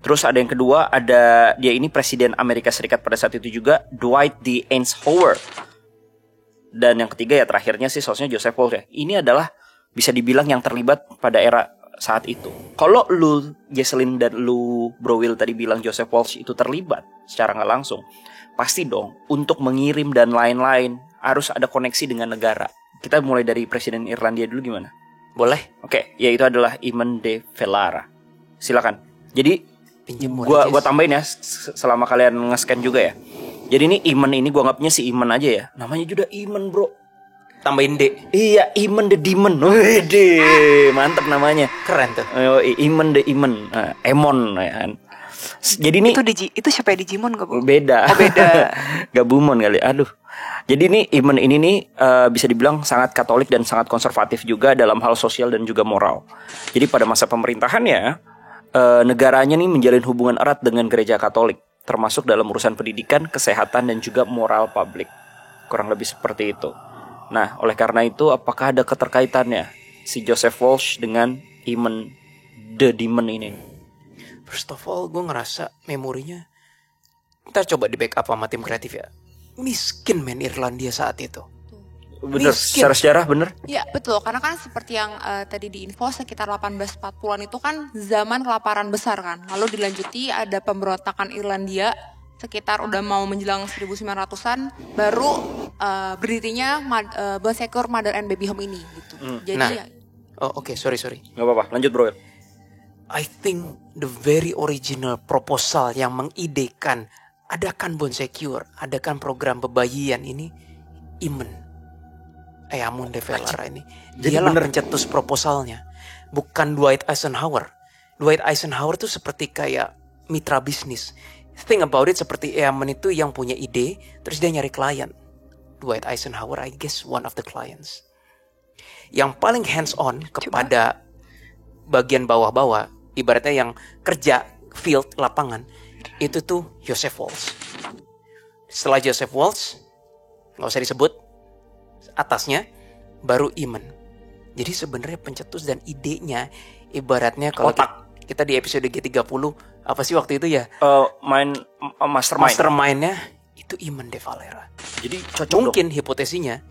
Terus ada yang kedua, ada dia ini Presiden Amerika Serikat pada saat itu juga, Dwight D. Eisenhower. Dan yang ketiga ya terakhirnya sih sosnya Joseph Waltz ya. Ini adalah bisa dibilang yang terlibat pada era saat itu. Kalau lu Jesslyn dan lu Bro Will tadi bilang Joseph Waltz itu terlibat secara nggak langsung, pasti dong untuk mengirim dan lain-lain harus ada koneksi dengan negara. Kita mulai dari Presiden Irlandia dulu gimana? Boleh? Oke, yaitu adalah Eamon de Valera. Silakan. Jadi gua tambahin ya selama kalian nge-scan juga ya. Jadi ini Eamon ini gua anggapnya si Eamon aja ya. Namanya juga Eamon, Bro. Tambahin D. Iya, Eamon the Demon. Wede, mantap namanya. Keren tuh. Eamon the Eamon. Emon ya kan. Jadi ini itu siapa ya, Digimon gak, Bu? Beda. Oh, beda. Gabumon kali. Aduh. Jadi ini Eamon ini nih bisa dibilang sangat Katolik dan sangat konservatif juga dalam hal sosial dan juga moral. Jadi pada masa pemerintahannya negaranya nih menjalin hubungan erat dengan gereja Katolik, termasuk dalam urusan pendidikan, kesehatan dan juga moral publik. Kurang lebih seperti itu. Nah, oleh karena itu apakah ada keterkaitannya si Joseph Waltz dengan Eamon the Demon ini? First of all, gue ngerasa memorinya, kita coba di backup sama tim kreatif ya. Miskin men Irlandia saat itu. Bener, secara sejarah bener. Ya betul, karena kan seperti yang tadi di info sekitar 1840-an itu kan zaman kelaparan besar kan. Lalu dilanjuti ada pemberontakan Irlandia sekitar udah mau menjelang 1900-an baru berdirinya Bon Secours Mother and Baby Home ini gitu. Jadi nah, ya. Oke, sorry. Gak apa-apa, lanjut bro. I think the very original proposal yang mengidekan adakan Bon Secours, adakan program pebayian ini Eamon de Valera ini. Dialah pencetus proposalnya, bukan Dwight Eisenhower. Dwight Eisenhower tuh seperti kayak mitra bisnis. Think about it, seperti Eamon itu yang punya ide, terus dia nyari klien. Dwight Eisenhower, I guess one of the clients. Yang paling hands on kepada bagian bawah-bawah, ibaratnya yang kerja field lapangan, itu tuh Joseph Walsh. Setelah Joseph Walsh, nggak usah disebut, atasnya baru Eamon. Jadi sebenarnya pencetus dan idenya, ibaratnya kalau kita di episode G30, apa sih waktu itu ya? Mastermind-nya itu Eamon de Valera. Jadi cocok mungkin dong. hipotesinya,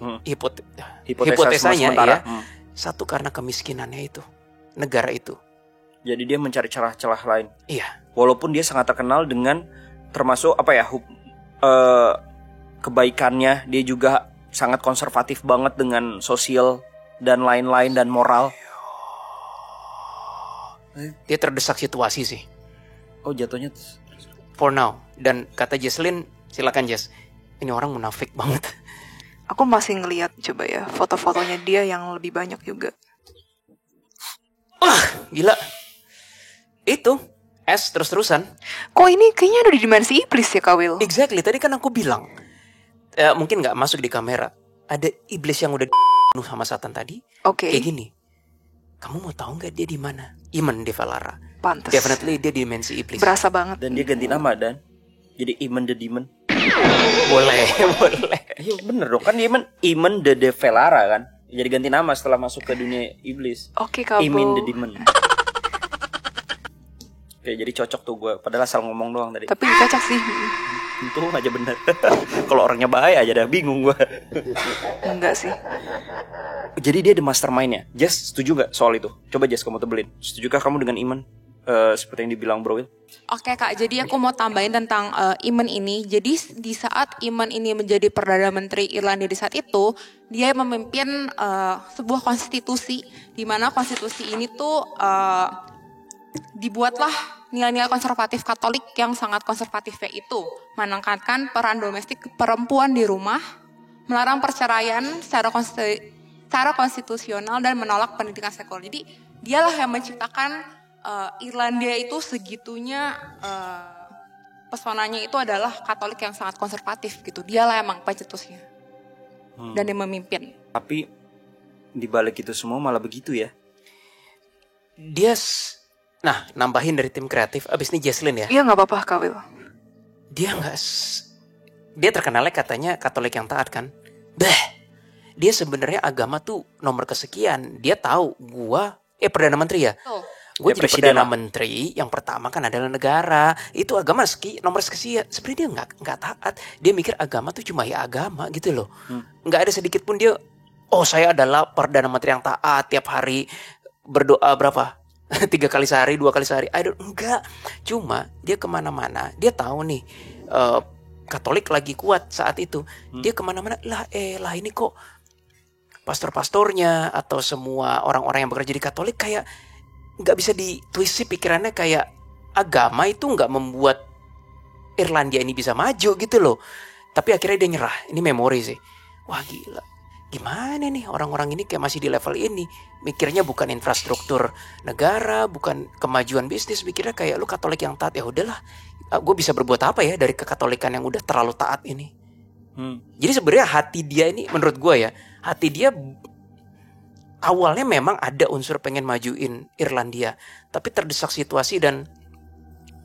hipotesanya ya, satu karena kemiskinannya itu, negara itu. Jadi dia mencari celah-celah lain. Iya. Walaupun dia sangat terkenal dengan termasuk kebaikannya, dia juga sangat konservatif banget dengan sosial dan lain-lain dan moral. Dia terdesak situasi sih. Oh, jatuhnya for now. Dan kata Jesslyn, silakan Jess. Ini orang munafik banget. Aku masih ngelihat coba ya foto-fotonya dia yang lebih banyak juga. Wah, gila. Itu terus-terusan. Kok ini kayaknya ada di dimensi iblis ya, Kak Will? Exactly, tadi kan aku bilang mungkin gak masuk di kamera. Ada iblis yang udah penuh sama Satan tadi. Oke. Kayak gini. Kamu mau tahu gak dia di mana? Eamon de Valera. Pantes. Definitely dia dimensi iblis. Berasa banget. Dan dia ganti nama dan jadi Eamon the Demon. Boleh. Iya bener dong, kan Eamon the Valera kan. Jadi ganti nama setelah masuk ke dunia iblis. Oke, Kak. Eamon the Demon. Oke, jadi cocok tuh gue. Padahal asal ngomong doang tadi. Tapi cocok sih. Untung aja bener. Kalau orangnya bahaya aja dah bingung gue. Enggak sih. Jadi dia the mastermind-nya. Jess, setuju gak soal itu? Coba Jess kamu tebelin. Setujukah kamu dengan Eamon? Seperti yang dibilang Bro Will. Oke Kak, jadi aku mau tambahin tentang Eamon ini. Jadi di saat Eamon ini menjadi Perdana Menteri Irlandia di saat itu, dia memimpin sebuah konstitusi, di mana konstitusi ini tuh dibuatlah nilai-nilai konservatif Katolik yang sangat konservatif, yaitu menekankan peran domestik perempuan di rumah, melarang perceraian secara konstitusional dan menolak pendidikan sekuler. Jadi dialah yang menciptakan Irlandia itu segitunya pesonanya itu adalah Katolik yang sangat konservatif gitu. Dialah emang pencetusnya dan yang memimpin. Tapi di balik itu semua malah begitu ya. Nah, nambahin dari tim kreatif. Abis ini Jesslyn ya. Iya, nggak apa-apa, Kak Will. Dia terkenalnya katanya Katolik yang taat kan. Dia sebenarnya agama tuh nomor kesekian. Dia tahu Perdana Menteri ya. Gue jadi Perdana Menteri, yang pertama kan adalah negara. Itu agama nomor sekian. Sebenarnya dia nggak taat. Dia mikir agama tuh cuma ya agama gitu loh. Nggak ada sedikit pun dia, saya adalah Perdana Menteri yang taat, tiap hari berdoa berapa? 3 kali sehari, 2 kali sehari. Enggak. Cuma dia kemana-mana, dia tahu nih Katolik lagi kuat saat itu. Dia kemana-mana, lah ini kok pastor-pastornya atau semua orang-orang yang bekerja di Katolik kayak nggak bisa ditwist sih pikirannya, kayak agama itu nggak membuat Irlandia ini bisa maju gitu loh. Tapi akhirnya dia nyerah. Ini memori sih. Wah gila. Gimana nih orang-orang ini kayak masih di level ini. Mikirnya bukan infrastruktur negara, bukan kemajuan bisnis. Mikirnya kayak lu Katolik yang taat, ya udahlah. Gue bisa berbuat apa ya dari kekatolikan yang udah terlalu taat ini. Jadi sebenarnya hati dia ini, menurut gue ya, hati dia awalnya memang ada unsur pengen majuin Irlandia, tapi terdesak situasi dan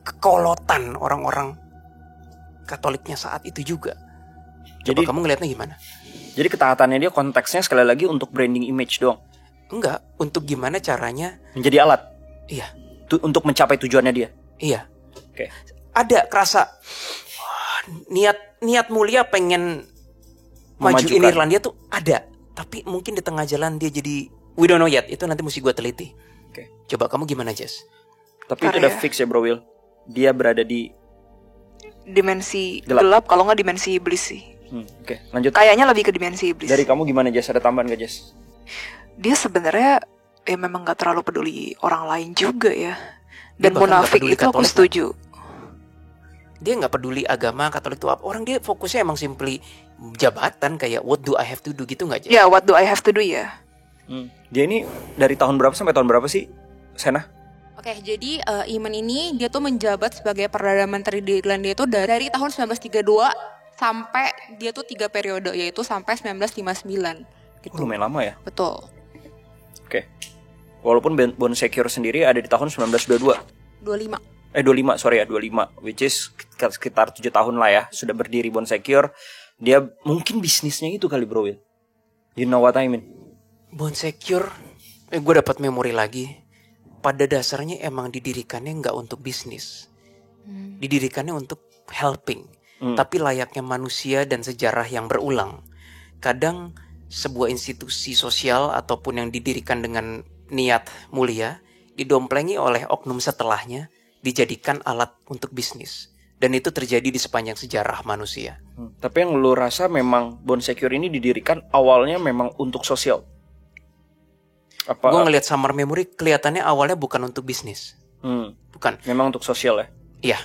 kekolotan orang-orang Katoliknya saat itu juga. Coba kamu ngelihatnya gimana? Jadi ketaatannya dia konteksnya sekali lagi untuk branding image doang. Enggak, untuk gimana caranya menjadi alat. Iya. Untuk mencapai tujuannya dia. Iya. Oke. Ada kerasa niat mulia pengen majuin Irlandia tuh ada. Tapi mungkin di tengah jalan dia jadi we don't know yet. Itu nanti mesti gue teliti. Oke. Coba kamu gimana, Jess? Tapi itu udah fix ya, Bro Will. Dia berada di dimensi gelap kalau nggak dimensi iblis sih. Oke, lanjut. Kayaknya lebih ke dimensi iblis. Dari kamu gimana, Jess? Ada tambahan gak, Jess? Dia sebenarnya memang nggak terlalu peduli orang lain juga ya. Dan munafik itu aku setuju. Dia nggak peduli agama Katolik itu apa. Orang dia fokusnya emang simply jabatan kayak what do I have to do gitu nggak aja? Ya, what do I have to do ya. Dia ini dari tahun berapa sampai tahun berapa sih, Sena? Oke, jadi Eamon ini dia tuh menjabat sebagai Perdana Menteri di Irlandia itu dari tahun 1932 sampai dia tuh 3 periode, yaitu sampai 1959 gitu. Lumayan lama ya? Betul. Oke. Walaupun Bonsecour sendiri ada di tahun 1922. 25, sorry ya, 25. Which is sekitar 7 tahun lah ya. Sudah berdiri Bonsecour. Dia mungkin bisnisnya itu kali, Bro Will. You know what I mean? Bonsecour, gue dapat memori lagi. Pada dasarnya emang didirikannya nggak untuk bisnis. Didirikannya untuk helping. Tapi layaknya manusia dan sejarah yang berulang. Kadang sebuah institusi sosial ataupun yang didirikan dengan niat mulia didomplengi oleh oknum setelahnya, dijadikan alat untuk bisnis. Dan itu terjadi di sepanjang sejarah manusia. Tapi yang lu rasa memang Bonsecour ini didirikan awalnya memang untuk sosial? Gue ngelihat Summer Memory kelihatannya awalnya bukan untuk bisnis. Bukan. Memang untuk sosial ya? Iya.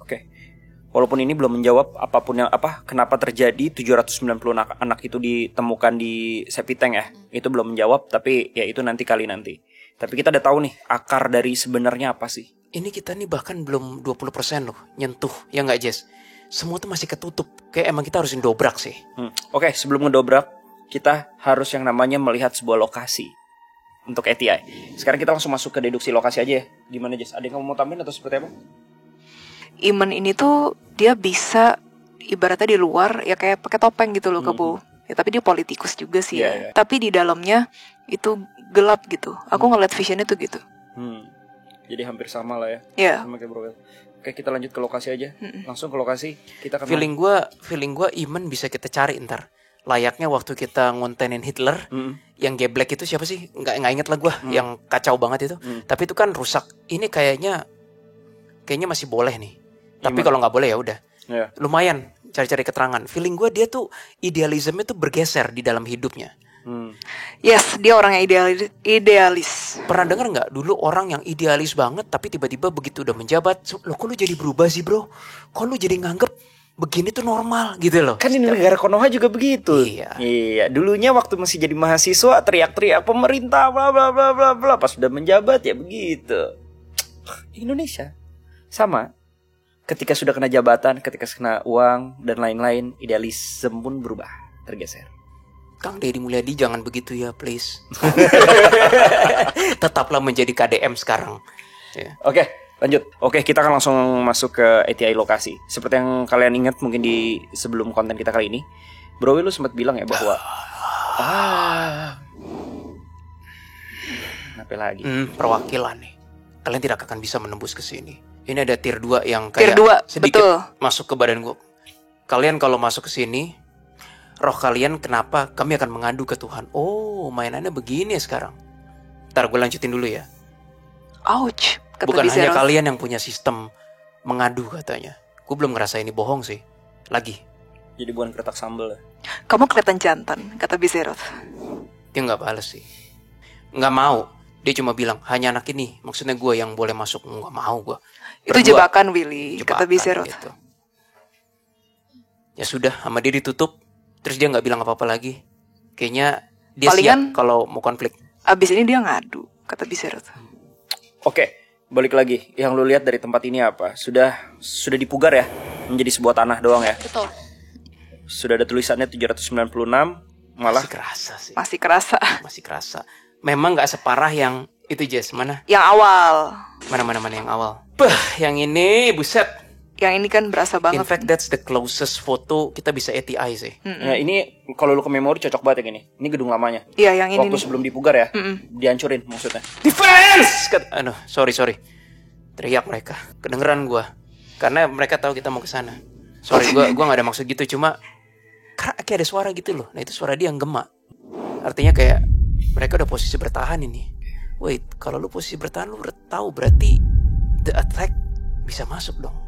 Oke. Walaupun ini belum menjawab apapun yang kenapa terjadi 790 anak itu ditemukan di septic tank ya. Itu belum menjawab, tapi ya itu nanti. Tapi kita udah tahu nih akar dari sebenarnya apa sih. Ini kita nih bahkan belum 20% loh nyentuh, ya nggak Jess? Semua tuh masih ketutup. Kayak emang kita harus ngedobrak sih. Oke, sebelum ngedobrak, kita harus yang namanya melihat sebuah lokasi untuk ATI. Sekarang kita langsung masuk ke deduksi lokasi aja ya. Gimana Jess? Ada yang kamu mau tambahin atau seperti apa? Eamon ini tuh dia bisa ibaratnya di luar ya kayak pakai topeng gitu loh, Kebu. Ya tapi dia politikus juga sih ya. Tapi di dalamnya itu gelap gitu. Aku ngeliat visionnya tuh gitu. Jadi hampir sama lah ya. Iya. Sama kayak Bro. Oke, kita lanjut ke lokasi aja. Langsung ke lokasi. Kita akan feeling gua Eamon bisa kita cari ntar. Layaknya waktu kita ngontenin Hitler, yang geblek itu siapa sih? Nggak inget lah gue, yang kacau banget itu. Tapi itu kan rusak. Ini kayaknya masih boleh nih. Tapi kalau nggak boleh ya udah. Yeah. Lumayan cari-cari keterangan. Feeling gue dia tuh idealisme tuh bergeser di dalam hidupnya. Yes, dia orang yang idealis. Pernah dengar nggak dulu orang yang idealis banget, tapi tiba-tiba begitu udah menjabat, loh kok lu jadi berubah sih bro? Kok lu jadi nganggep begini tuh normal gitu loh. Kan di negara Konoha juga begitu. Iya. Dulunya waktu masih jadi mahasiswa teriak-teriak pemerintah bla bla bla bla bla. Pas sudah menjabat ya begitu. Indonesia sama. Ketika sudah kena jabatan, ketika kena uang dan lain-lain, idealisme pun berubah, tergeser. Kang Deddy Mulyadi jangan begitu ya please. Tetaplah menjadi KDM sekarang. Oke. Lanjut. Oke, kita akan langsung masuk ke ATI lokasi. Seperti yang kalian ingat mungkin di sebelum konten kita kali ini, Bro, lu sempat bilang ya bahwa apa lagi? Perwakilan nih. Kalian tidak akan bisa menembus ke sini. Ini ada tier 2 yang kayak tier 2, sedikit betul. Masuk ke badan gue. Kalian kalau masuk ke sini, roh kalian kenapa? Kami akan mengadu ke Tuhan. Oh, mainannya begini ya sekarang. Ntar gue lanjutin dulu ya. Ouch. Bukan hanya kalian yang punya sistem mengadu katanya. Gue belum ngerasa ini bohong sih. Lagi. Jadi bukan kretak sambal ya? Kamu kelihatan jantan, kata Bizeroth. Dia gak balas sih. Gak mau. Dia cuma bilang, hanya anak ini. Maksudnya gue yang boleh masuk. Gak mau gue. Itu jebakan Willy, kata Bizeroth. Gitu. Ya sudah, sama dia ditutup. Terus dia gak bilang apa-apa lagi. Kayaknya dia siap kalau mau konflik. Abis ini dia ngadu, kata Bizeroth. Oke. Balik lagi, yang lu lihat dari tempat ini apa? Sudah dipugar ya? Menjadi sebuah tanah doang ya? Betul. Sudah ada tulisannya 796, malah Masih kerasa. Memang gak separah yang itu Jess, mana? Yang awal. Mana yang awal? Yang ini buset. Yang ini kan berasa banget. In fact that's the closest foto kita bisa ATI sih. Nah, ini kalau lu ke memori cocok banget yang ini. Ini gedung lamanya. Iya, yang ini. Waktu sebelum dipugar ya, dihancurin maksudnya. Defense! Sorry. teriak mereka. Kedengeran gue. Karena mereka tahu kita mau ke sana. Sorry, gue gak ada maksud gitu. Cuma kayak ada suara gitu loh. Nah itu suara dia yang gema. Artinya kayak mereka udah posisi bertahan ini. Wait, kalau lu posisi bertahan lu tahu berarti the attack bisa masuk dong.